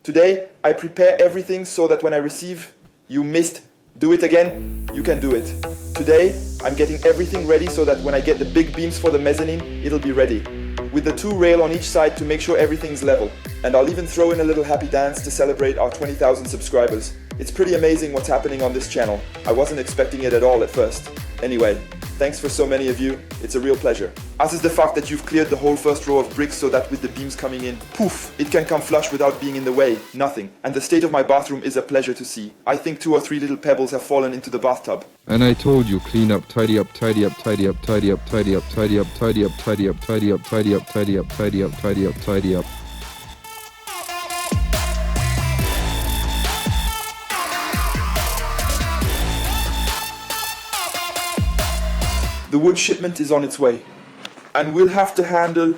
Today, I prepare everything so that when I receive, you missed, do it again, you can do it. Today, I'm getting everything ready so that when I get the big beams for the mezzanine, it'll be ready. With the 2 rails on each side to make sure everything's level. And I'll even throw in a little happy dance to celebrate our 20,000 subscribers. It's pretty amazing what's happening on this channel. I wasn't expecting it at all at first. Anyway, thanks for so many of you, it's a real pleasure. As is the fact that you've cleared the whole first row of bricks so that with the beams coming in, poof, it can come flush without being in the way, nothing. And the state of my bathroom is a pleasure to see. I think 2 or 3 little pebbles have fallen into the bathtub. And I told you, clean up, tidy up, tidy up, tidy up, tidy up, tidy up, tidy up, tidy up, tidy up, tidy up, tidy up, tidy up, tidy up, tidy up, tidy up. The wood shipment is on its way. And we'll have to handle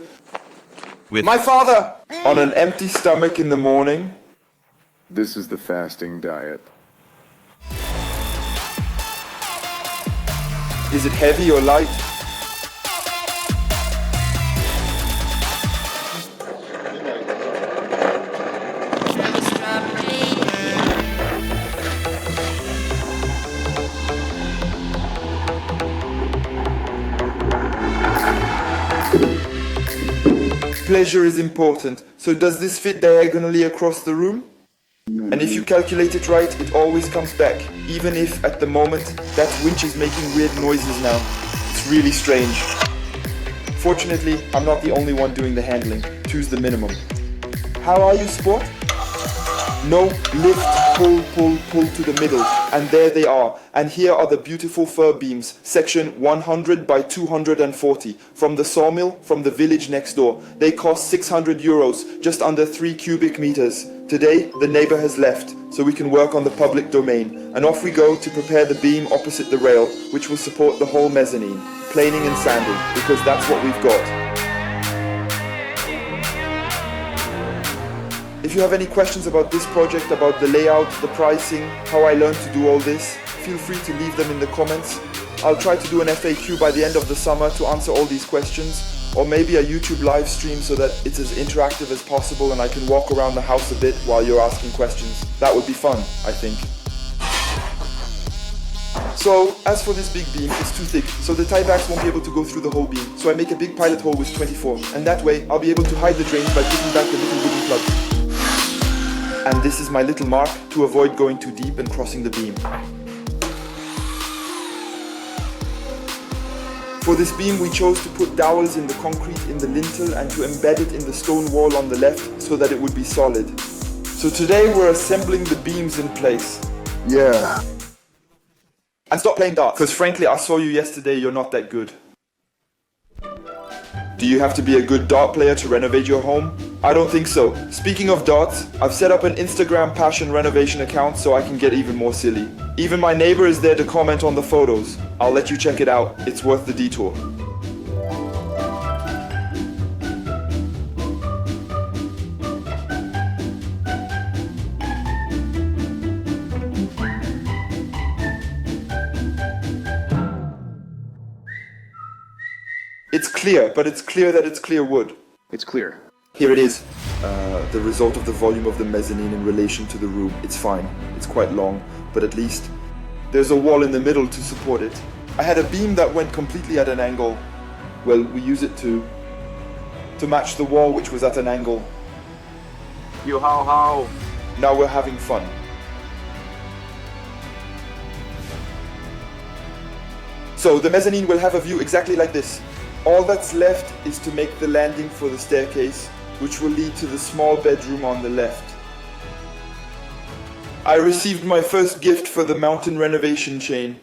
with my father on an empty stomach in the morning. This is the fasting diet. Is it heavy or light? Pleasure is important. So does this fit diagonally across the room? And if you calculate it right, it always comes back. Even if, at the moment, that winch is making weird noises now. It's really strange. Fortunately, I'm not the only one doing the handling. 2's the minimum. How are you, sport? No, lift, pull, pull, pull to the middle. And there they are. And here are the beautiful fir beams, section 100 by 240, from the sawmill, from the village next door. They cost 600 euros, just under 3 cubic meters. Today, the neighbor has left, so we can work on the public domain. And off we go to prepare the beam opposite the rail, which will support the whole mezzanine. Planing and sanding, because that's what we've got. If you have any questions about this project, about the layout, the pricing, how I learned to do all this, feel free to leave them in the comments. I'll try to do an FAQ by the end of the summer to answer all these questions, or maybe a YouTube live stream so that it's as interactive as possible and I can walk around the house a bit while you're asking questions. That would be fun, I think. So, as for this big beam, it's too thick, so the tiebacks won't be able to go through the whole beam, so I make a big pilot hole with 24, and that way I'll be able to hide the drains by putting back the little wooden plugs. And this is my little mark to avoid going too deep and crossing the beam. For this beam we chose to put dowels in the concrete in the lintel and to embed it in the stone wall on the left so that it would be solid. So today we're assembling the beams in place. Yeah. And stop playing darts, because frankly I saw you yesterday, you're not that good. Do you have to be a good dart player to renovate your home? I don't think so. Speaking of darts, I've set up an Instagram passion renovation account so I can get even more silly. Even my neighbor is there to comment on the photos. I'll let you check it out, it's worth the detour. It's clear, but it's clear that it's clear wood. It's clear. Here it is. The result of the volume of the mezzanine in relation to the room. It's fine. It's quite long, but at least there's a wall in the middle to support it. I had a beam that went completely at an angle. Well, we use it to match the wall which was at an angle. you how. Now we're having fun. So the mezzanine will have a view exactly like this. All that's left is to make the landing for the staircase, which will lead to the small bedroom on the left. I received my first gift for the mountain renovation chain.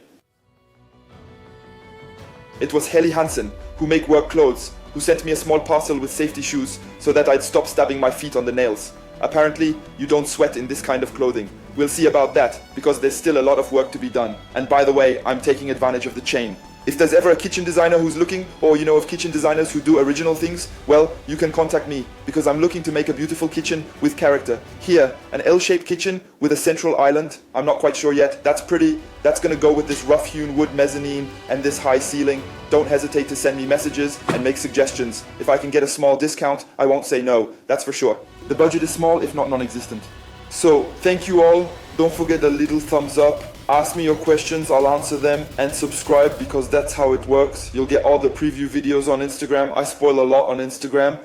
It was Helly Hansen, who make work clothes, who sent me a small parcel with safety shoes so that I'd stop stabbing my feet on the nails. Apparently, you don't sweat in this kind of clothing. We'll see about that, because there's still a lot of work to be done. And by the way, I'm taking advantage of the chain. If there's ever a kitchen designer who's looking, or you know of kitchen designers who do original things, well, you can contact me, because I'm looking to make a beautiful kitchen with character. Here, an L-shaped kitchen with a central island. I'm not quite sure yet. That's pretty. That's gonna go with this rough-hewn wood mezzanine and this high ceiling. Don't hesitate to send me messages and make suggestions. If I can get a small discount, I won't say no. That's for sure. The budget is small, if not non-existent. So, thank you all. Don't forget the little thumbs up. Ask me your questions, I'll answer them, and subscribe, because that's how it works. You'll get all the preview videos on Instagram. I spoil a lot on Instagram.